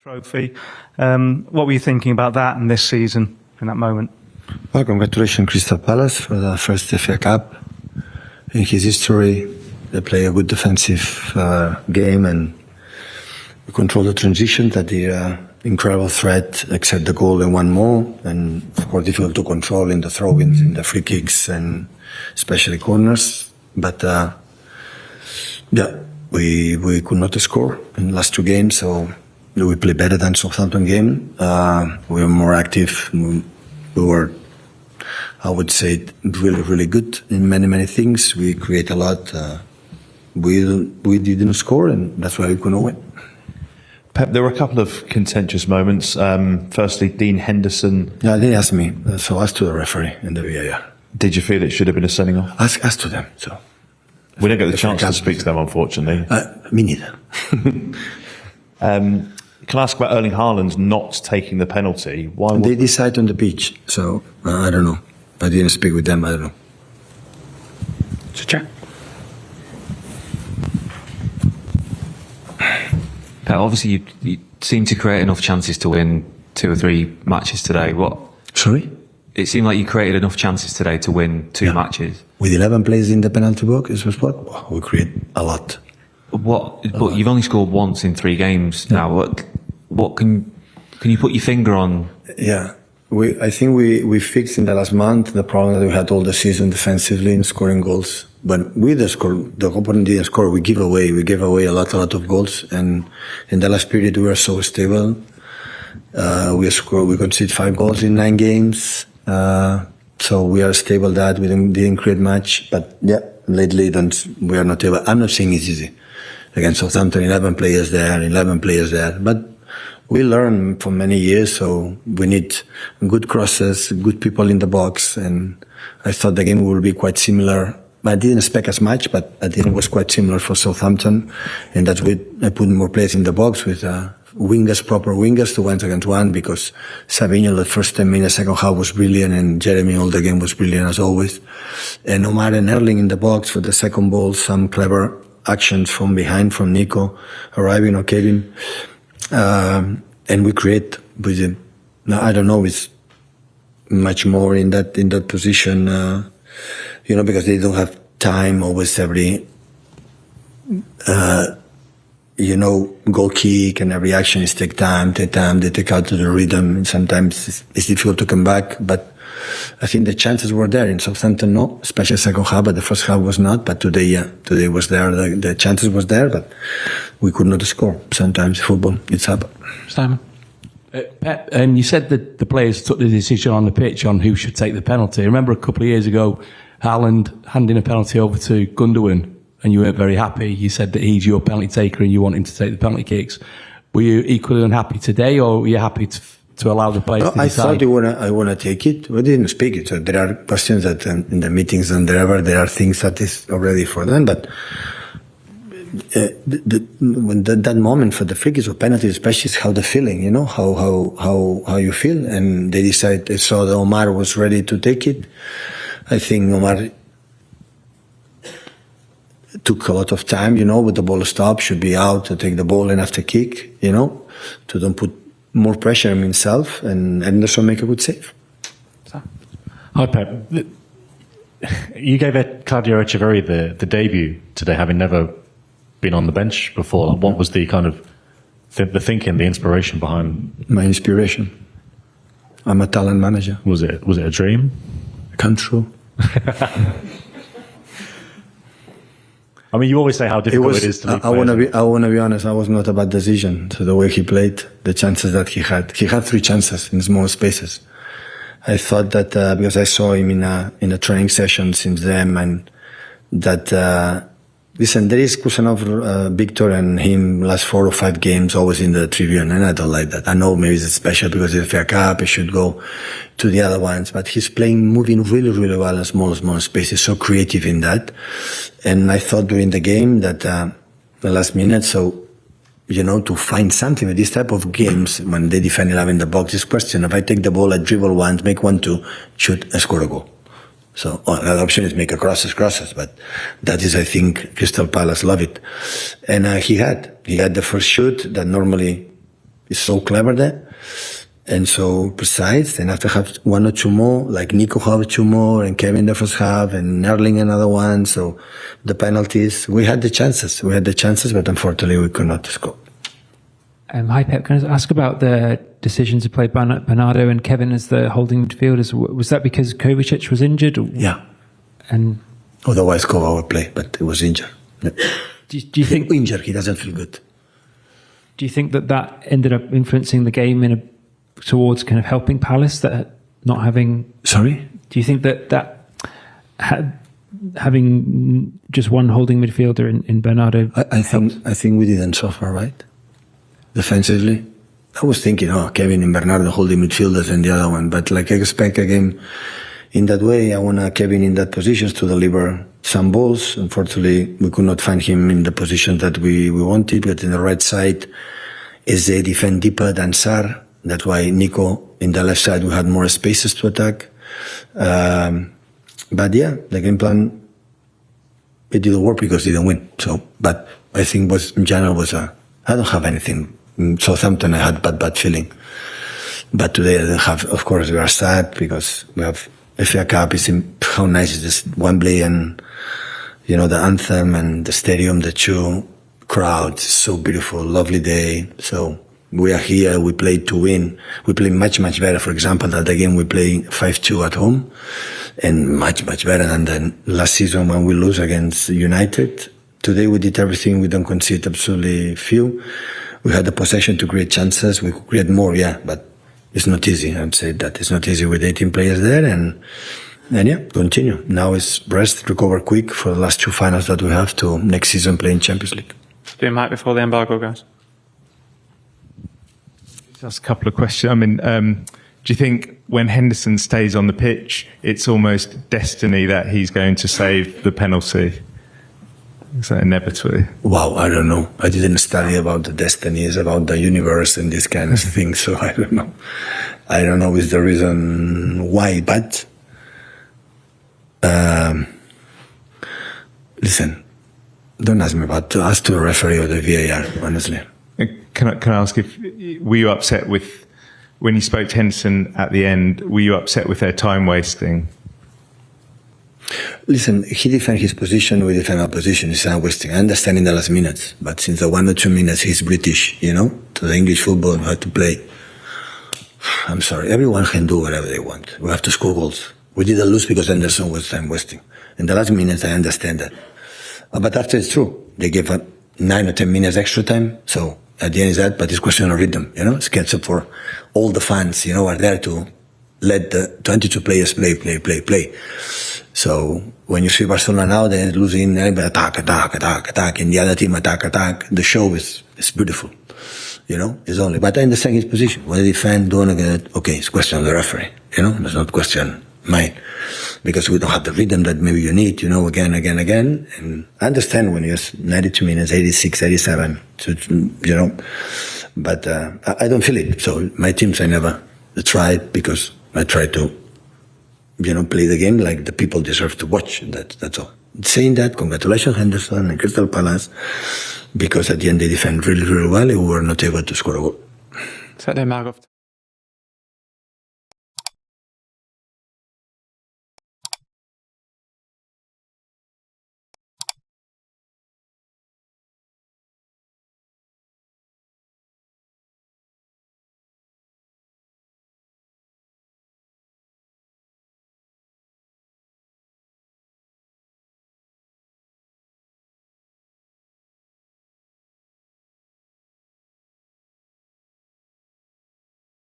Trophy. What were you thinking about that and this season in that moment? Well, congratulations, Crystal Palace, for the first FA Cup in his history. They play a good defensive game and control the transition. That the incredible threat, except the goal and one more, and of course difficult to control in the throw-ins, in the free kicks, and especially corners. But we could not score in the last two games, so we played better than Southampton game. We were more active. We were, I would say, really, really good in many things. We create a lot. We didn't score, and that's why we couldn't win. Pep, there were a couple of contentious moments. Firstly, Dean Henderson. Yeah, they asked me, so ask to the referee in the VAR. Did you feel it should have been a sending off? Ask to them. So we don't get the chance to speak to them, unfortunately. Me neither. Can I ask about Erling Haaland not taking the penalty? Why? They decide on the pitch, so I don't know. I didn't speak with them. I don't know. So check. Obviously, you seem to create enough chances to win 2 or 3 matches today. What? Sorry? It seemed like you created enough chances today to win 2 matches. With 11 players in the penalty box, it was what? We create a lot. But you've only scored once in 3 games now. What can you put your finger on? Yeah. I think we fixed in the last month the problem that we had all the season defensively in scoring goals. But we didn't score, the opponent didn't score. We gave away a lot of goals. And in the last period, we were so stable. We conceded 5 goals in 9 games. So we are stable that we didn't create much. But yeah, lately we are not able. I'm not saying it's easy. Against Southampton, 11 players there. But we learn for many years, so we need good crosses, good people in the box, and I thought the game would be quite similar. I didn't expect as much, but I think it was quite similar for Southampton, and that's why I put more players in the box with wingers, proper wingers, to 1-against-1, because Savinho, the first 10 minutes, second half was brilliant, and Jeremy all the game was brilliant as always. And Omar and Erling in the box for the second ball, some clever actions from behind, from Nico, arriving or Kevin. And we create with him. Now, I don't know, it's much more in that position, because they don't have time always every, goal kick and every action is take time, they take out to the rhythm, and sometimes it's difficult to come back, but I think the chances were there. In Southampton, no, especially second half, but the first half was not. But today, yeah, today was there. The chances was there, but we could not score. Sometimes football, it's happened. Simon? Pep, you said that the players took the decision on the pitch on who should take the penalty. I remember a couple of years ago, Haaland handing a penalty over to Gundogan, and you weren't very happy. You said that he's your penalty taker and you want him to take the penalty kicks. Were you equally unhappy today, or were you happy to allow the players to decide? I thought I want to take it. We didn't speak it. So there are questions that in the meetings and wherever there are things that is already for them. But when that moment for the free kicks or penalties, especially, is how the feeling, how you feel. And they decided, they saw that Omar was ready to take it. I think Omar took a lot of time, with the ball stop, should be out to take the ball and after kick, to don't put more pressure on himself, and Anderson make a good save. Hi, Pep. You gave Claudio Echeverri the debut today, having never been on the bench before. What was the kind of the thinking, the inspiration behind? My inspiration. I'm a talent manager. Was it a dream? Come true. I mean, you always say how difficult it is to leave. I want to be honest. I was not a bad decision. So the way he played, the chances that he had 3 chances in small spaces. I thought that because I saw him in a training session since then, and that listen, there is Kusanov, Victor, and him last 4 or 5 games always in the tribune, and I don't like that. I know maybe it's special because it's a fair cup. It should go to the other ones, but he's moving really, really well in small spaces. So creative in that. And I thought during the game that the last minute, so to find something with this type of games when they defend 11 in the box is question. If I take the ball, I dribble once, make 1-2, shoot, and score a goal. So another option is make a crosses, but that is, I think, Crystal Palace love it. And he had the first shoot that normally He's so clever there. And so precise. Then after have one or two more, like Nico have two more, and Kevin the first half, and Erling another one. So the penalties, we had the chances, but unfortunately we could not score. Hi Pep, can I ask about the decision to play Bernardo and Kevin as the holding midfielders? Was that because Kovacic was injured? Yeah. And Otherwise Kova would play, but he was injured. Yeah. do you think Injured, he doesn't feel good. Do you think that ended up influencing the game towards kind of helping Palace, that not having? Sorry? Do you think that having just one holding midfielder in Bernardo? I think we didn't suffer, right? Defensively. I was thinking, Kevin and Bernardo holding midfielders and the other one, but like I expect a game in that way. I want Kevin in that position to deliver some balls. Unfortunately, we could not find him in the position that we wanted, but in the right side, is they defend deeper than Sar. That's why Nico in the left side, we had more spaces to attack. But yeah, the game plan, it didn't work because it didn't win. So, but I think in general I don't have anything. Southampton, I had bad feeling. But today I don't have, of course, we are sad because we have FA Cup. How nice is this Wembley, and, the anthem and the stadium, the two crowds, so beautiful, lovely day. So we are here, we played to win. We play much better, for example, that the game we play 5-2 at home, and much better than the last season when we lose against United. Today we did everything, we don't concede absolutely few. We had the possession to create chances, we could create more, but it's not easy. I'd say that it's not easy with 18 players there, and continue. Now it's rest, recover quick for the last two finals that we have to next season play in Champions League. Do Mike before the embargo, guys. Just a couple of questions. I mean, do you think when Henderson stays on the pitch, it's almost destiny that he's going to save the penalty? Is that inevitably? Wow, I don't know. I didn't study about the destinies, about the universe and this kind of thing, so I don't know. I don't know is the reason why, but listen, don't ask me about to ask to the referee or the VAR, honestly. Can I ask were you upset with, when you spoke to Henderson at the end, were you upset with their time wasting? Listen, he defends his position, we defend our position. It's not wasting. I understand in the last minutes, but since the 1 or 2 minutes, he's British, to the English football, we have to play. I'm sorry, everyone can do whatever they want. We have to score goals. We didn't lose because Henderson was time wasting. In the last minutes, I understand that. But after it's true, they gave 9 or 10 minutes extra time, so at the end is that, but it's question of rhythm, it's catch-up for all the fans, are there to let the 22 players play. So when you see Barcelona now, they're losing, attack, and the other team attack. The show is beautiful, it's only, but I understand his position. When they defend, okay, it's question of the referee, it's not question mine, because we don't have the rhythm that maybe you need, again, and I understand when it's 92 minutes, 86, 87, so, but I don't feel it. So my teams, I never tried, because I try to, play the game like the people deserve to watch. That's all. Saying that, congratulations Henderson and Crystal Palace, because at the end they defend really well and we were not able to score a goal. Saturday, Margot.